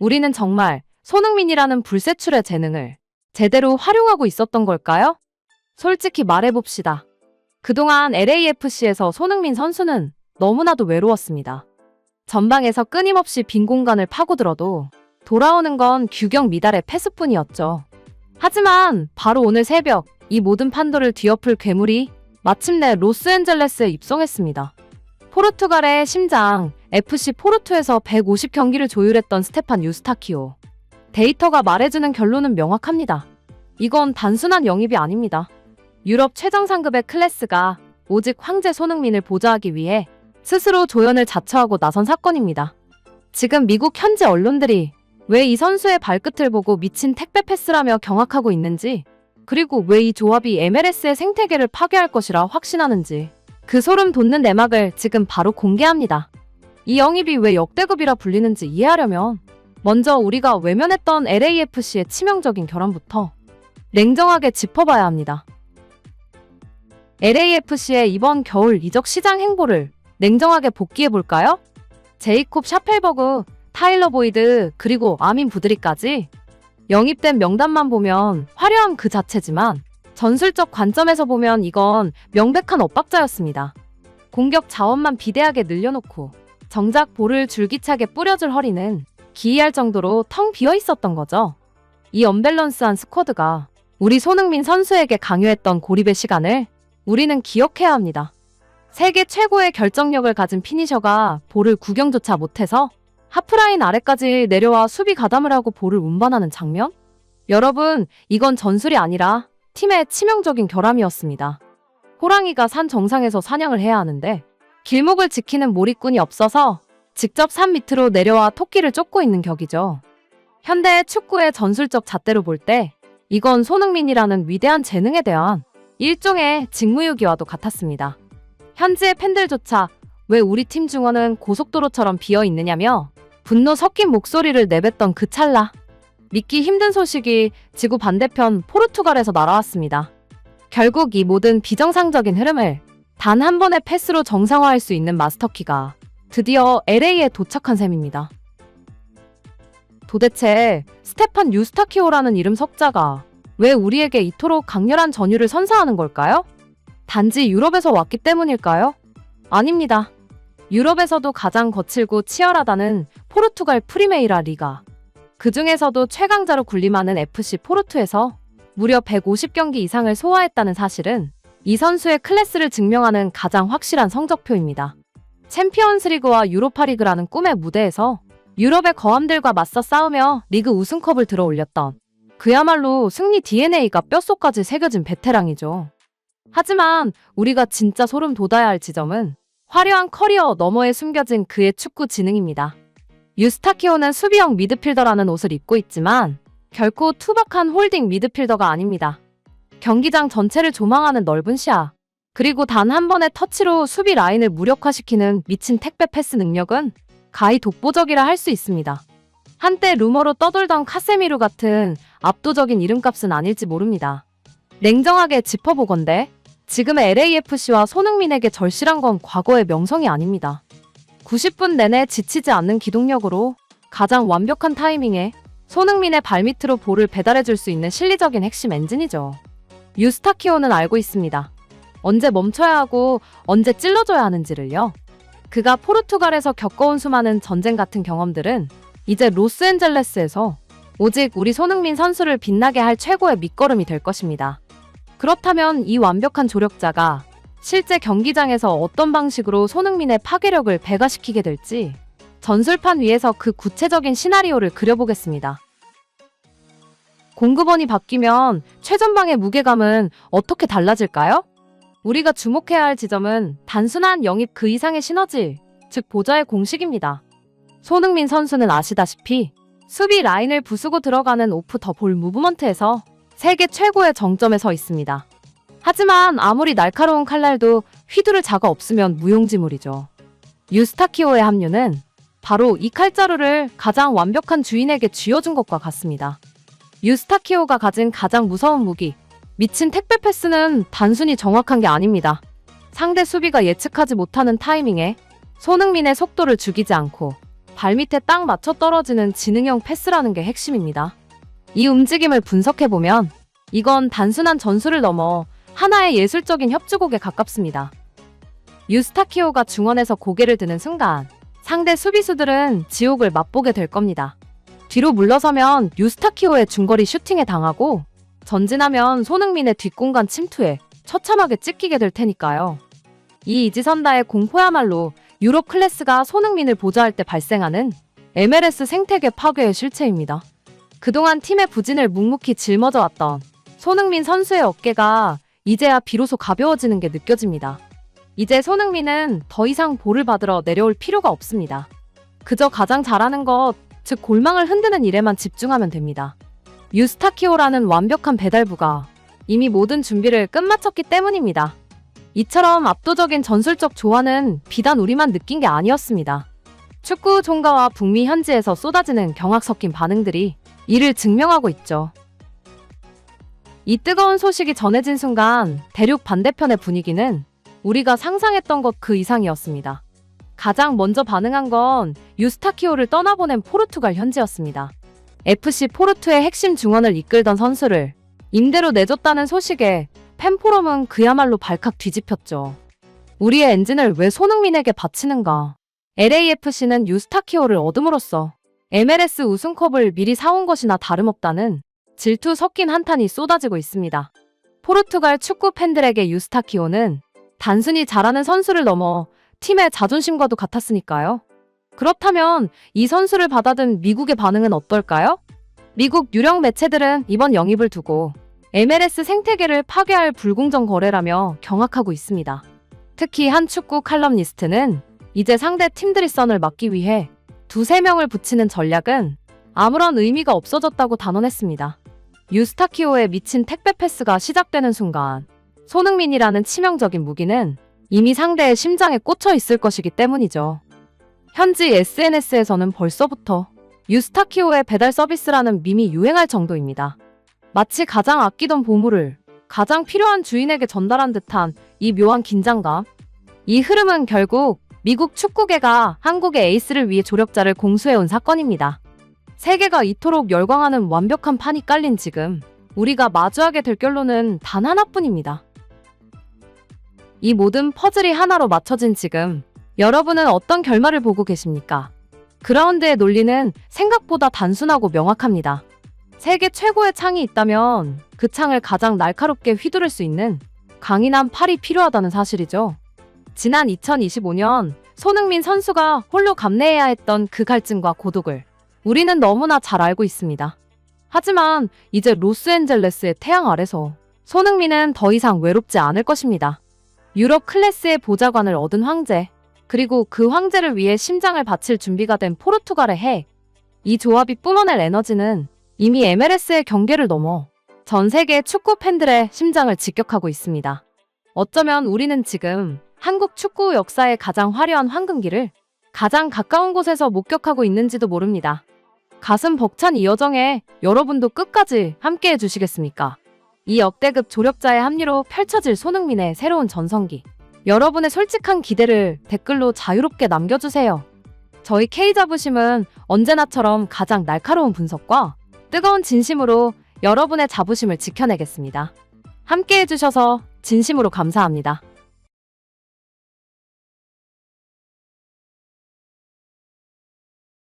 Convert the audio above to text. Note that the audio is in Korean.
우리는 정말 손흥민이라는 불세출의 재능을 제대로 활용하고 있었던 걸까요? 솔직히 말해봅시다. 그동안 LAFC에서 손흥민 선수는 너무나도 외로웠습니다. 전방에서 끊임없이 빈 공간을 파고들어도 돌아오는 건 규격 미달의 패스뿐이었죠. 하지만 바로 오늘 새벽 이 모든 판도를 뒤엎을 괴물이 마침내 로스앤젤레스에 입성했습니다. 포르투갈의 심장 FC 포르투에서 150경기를 조율했던 스테판 유스타키오. 데이터가 말해주는 결론은 명확합니다. 이건 단순한 영입이 아닙니다. 유럽 최정 상급의 클래스가 오직 황제 손흥민을 보좌하기 위해 스스로 조연을 자처하고 나선 사건입니다. 지금 미국 현지 언론들이 왜 이 선수의 발끝을 보고 미친 택배 패스라며 경악하고 있는지, 그리고 왜 이 조합이 MLS의 생태계를 파괴할 것이라 확신하는지, 그 소름 돋는 내막을 지금 바로 공개합니다. 이 영입이 왜 역대급이라 불리는지 이해하려면 먼저 우리가 외면했던 LAFC의 치명적인 결함부터 냉정하게 짚어봐야 합니다. LAFC의 이번 겨울 이적 시장 행보를 냉정하게 복기해볼까요? 제이콥 샤펠버그, 타일러 보이드, 그리고 아민 부드리까지 영입된 명단만 보면 화려함 그 자체지만 전술적 관점에서 보면 이건 명백한 엇박자였습니다. 공격 자원만 비대하게 늘려놓고 정작 볼을 줄기차게 뿌려줄 허리는 기이할 정도로 텅 비어 있었던 거죠. 이 언밸런스한 스쿼드가 우리 손흥민 선수에게 강요했던 고립의 시간을 우리는 기억해야 합니다. 세계 최고의 결정력을 가진 피니셔가 볼을 구경조차 못해서 하프라인 아래까지 내려와 수비 가담을 하고 볼을 운반하는 장면? 여러분, 이건 전술이 아니라 팀의 치명적인 결함이었습니다. 호랑이가 산 정상에서 사냥을 해야 하는데 길목을 지키는 몰입꾼이 없어서 직접 산 밑으로 내려와 토끼를 쫓고 있는 격이죠. 현대 축구의 전술적 잣대로 볼 때 이건 손흥민이라는 위대한 재능에 대한 일종의 직무유기와도 같았습니다. 현지의 팬들조차 왜 우리 팀 중원은 고속도로처럼 비어 있느냐며 분노 섞인 목소리를 내뱉던 그 찰나, 믿기 힘든 소식이 지구 반대편 포르투갈에서 날아왔습니다. 결국 이 모든 비정상적인 흐름을 단 한 번의 패스로 정상화할 수 있는 마스터키가 드디어 LA에 도착한 셈입니다. 도대체 스테판 유스타키오라는 이름 석자가 왜 우리에게 이토록 강렬한 전율을 선사하는 걸까요? 단지 유럽에서 왔기 때문일까요? 아닙니다. 유럽에서도 가장 거칠고 치열하다는 포르투갈 프리메이라 리가, 그 중에서도 최강자로 군림하는 FC 포르투에서 무려 150경기 이상을 소화했다는 사실은 이 선수의 클래스를 증명하는 가장 확실한 성적표입니다. 챔피언스리그와 유로파리그라는 꿈의 무대에서 유럽의 거함들과 맞서 싸우며 리그 우승컵을 들어올렸던 그야말로 승리 DNA가 뼛속까지 새겨진 베테랑이죠. 하지만 우리가 진짜 소름 돋아야 할 지점은 화려한 커리어 너머에 숨겨진 그의 축구 지능입니다. 유스타키오는 수비형 미드필더라는 옷을 입고 있지만 결코 투박한 홀딩 미드필더가 아닙니다. 경기장 전체를 조망하는 넓은 시야, 그리고 단 한 번의 터치로 수비 라인을 무력화시키는 미친 택배 패스 능력은 가히 독보적이라 할 수 있습니다. 한때 루머로 떠돌던 카세미루 같은 압도적인 이름값은 아닐지 모릅니다. 냉정하게 짚어보건대 지금의 LAFC와 손흥민에게 절실한 건 과거의 명성이 아닙니다. 90분 내내 지치지 않는 기동력으로 가장 완벽한 타이밍에 손흥민의 발밑으로 볼을 배달해줄 수 있는 실리적인 핵심 엔진이죠. 유스타키오는 알고 있습니다. 언제 멈춰야 하고 언제 찔러줘야 하는지를요. 그가 포르투갈에서 겪어온 수많은 전쟁 같은 경험들은 이제 로스앤젤레스에서 오직 우리 손흥민 선수를 빛나게 할 최고의 밑거름이 될 것입니다. 그렇다면 이 완벽한 조력자가 실제 경기장에서 어떤 방식으로 손흥민의 파괴력을 배가시키게 될지 전술판 위에서 그 구체적인 시나리오를 그려보겠습니다. 공급원이 바뀌면 최전방의 무게감은 어떻게 달라질까요? 우리가 주목해야 할 지점은 단순한 영입 그 이상의 시너지, 즉 보좌의 공식입니다. 손흥민 선수는 아시다시피 수비 라인을 부수고 들어가는 오프 더 볼 무브먼트에서 세계 최고의 정점에 서 있습니다. 하지만 아무리 날카로운 칼날도 휘두를 자가 없으면 무용지물이죠. 유스타키오의 합류는 바로 이 칼자루를 가장 완벽한 주인에게 쥐어준 것과 같습니다. 유스타키오가 가진 가장 무서운 무기, 미친 택배 패스는 단순히 정확한 게 아닙니다. 상대 수비가 예측하지 못하는 타이밍에 손흥민의 속도를 죽이지 않고 발밑에 딱 맞춰 떨어지는 지능형 패스라는 게 핵심입니다. 이 움직임을 분석해보면 이건 단순한 전술을 넘어 하나의 예술적인 협주곡에 가깝습니다. 유스타키오가 중원에서 고개를 드는 순간 상대 수비수들은 지옥을 맛보게 될 겁니다. 뒤로 물러서면 유스타키오의 중거리 슈팅에 당하고 전진하면 손흥민의 뒷공간 침투에 처참하게 찢기게 될 테니까요. 이 이지선다의 공포야말로 유럽 클래스가 손흥민을 보좌할 때 발생하는 MLS 생태계 파괴의 실체입니다. 그동안 팀의 부진을 묵묵히 짊어져 왔던 손흥민 선수의 어깨가 이제야 비로소 가벼워지는 게 느껴집니다. 이제 손흥민은 더 이상 볼을 받으러 내려올 필요가 없습니다. 그저 가장 잘하는 것, 즉 골망을 흔드는 일에만 집중하면 됩니다. 유스타키오라는 완벽한 배달부가 이미 모든 준비를 끝마쳤기 때문입니다. 이처럼 압도적인 전술적 조화는 비단 우리만 느낀 게 아니었습니다. 축구 종가와 북미 현지에서 쏟아지는 경악 섞인 반응들이 이를 증명하고 있죠. 이 뜨거운 소식이 전해진 순간 대륙 반대편의 분위기는 우리가 상상했던 것 그 이상이었습니다. 가장 먼저 반응한 건 유스타키오를 떠나보낸 포르투갈 현지였습니다. FC 포르투의 핵심 중원을 이끌던 선수를 임대로 내줬다는 소식에 팬포럼은 그야말로 발칵 뒤집혔죠. 우리의 엔진을 왜 손흥민에게 바치는가? LAFC는 유스타키오를 얻음으로써 MLS 우승컵을 미리 사온 것이나 다름없다는 질투 섞인 한탄이 쏟아지고 있습니다. 포르투갈 축구 팬들에게 유스타키오는 단순히 잘하는 선수를 넘어 팀의 자존심과도 같았으니까요. 그렇다면 이 선수를 받아든 미국의 반응은 어떨까요? 미국 유력 매체들은 이번 영입을 두고 MLS 생태계를 파괴할 불공정 거래라며 경악하고 있습니다. 특히 한 축구 칼럼니스트는 이제 상대 팀들이 선을 막기 위해 두세 명을 붙이는 전략은 아무런 의미가 없어졌다고 단언했습니다. 유스타키오의 미친 택배 패스가 시작되는 순간 손흥민이라는 치명적인 무기는 이미 상대의 심장에 꽂혀 있을 것이기 때문이죠. 현지 SNS에서는 벌써부터 유스타키오의 배달 서비스라는 밈이 유행할 정도입니다. 마치 가장 아끼던 보물을 가장 필요한 주인에게 전달한 듯한 이 묘한 긴장감. 이 흐름은 결국 미국 축구계가 한국의 에이스를 위해 조력자를 공수해온 사건입니다. 세계가 이토록 열광하는 완벽한 판이 깔린 지금 우리가 마주하게 될 결론은 단 하나뿐입니다. 이 모든 퍼즐이 하나로 맞춰진 지금 여러분은 어떤 결말을 보고 계십니까? 그라운드의 논리는 생각보다 단순하고 명확합니다. 세계 최고의 창이 있다면 그 창을 가장 날카롭게 휘두를 수 있는 강인한 팔이 필요하다는 사실이죠. 지난 2025년 손흥민 선수가 홀로 감내해야 했던 그 갈증과 고독을 우리는 너무나 잘 알고 있습니다. 하지만 이제 로스앤젤레스의 태양 아래서 손흥민은 더 이상 외롭지 않을 것입니다. 유럽 클래스의 보좌관을 얻은 황제, 그리고 그 황제를 위해 심장을 바칠 준비가 된 포르투갈의 해. 이 조합이 뿜어낼 에너지는 이미 MLS의 경계를 넘어 전 세계 축구 팬들의 심장을 직격하고 있습니다. 어쩌면 우리는 지금 한국 축구 역사의 가장 화려한 황금기를 가장 가까운 곳에서 목격하고 있는지도 모릅니다. 가슴 벅찬 이 여정에 여러분도 끝까지 함께해 주시겠습니까? 이 역대급 조력자의 합류로 펼쳐질 손흥민의 새로운 전성기. 여러분의 솔직한 기대를 댓글로 자유롭게 남겨주세요. 저희 K자부심은 언제나처럼 가장 날카로운 분석과 뜨거운 진심으로 여러분의 자부심을 지켜내겠습니다. 함께해 주셔서 진심으로 감사합니다.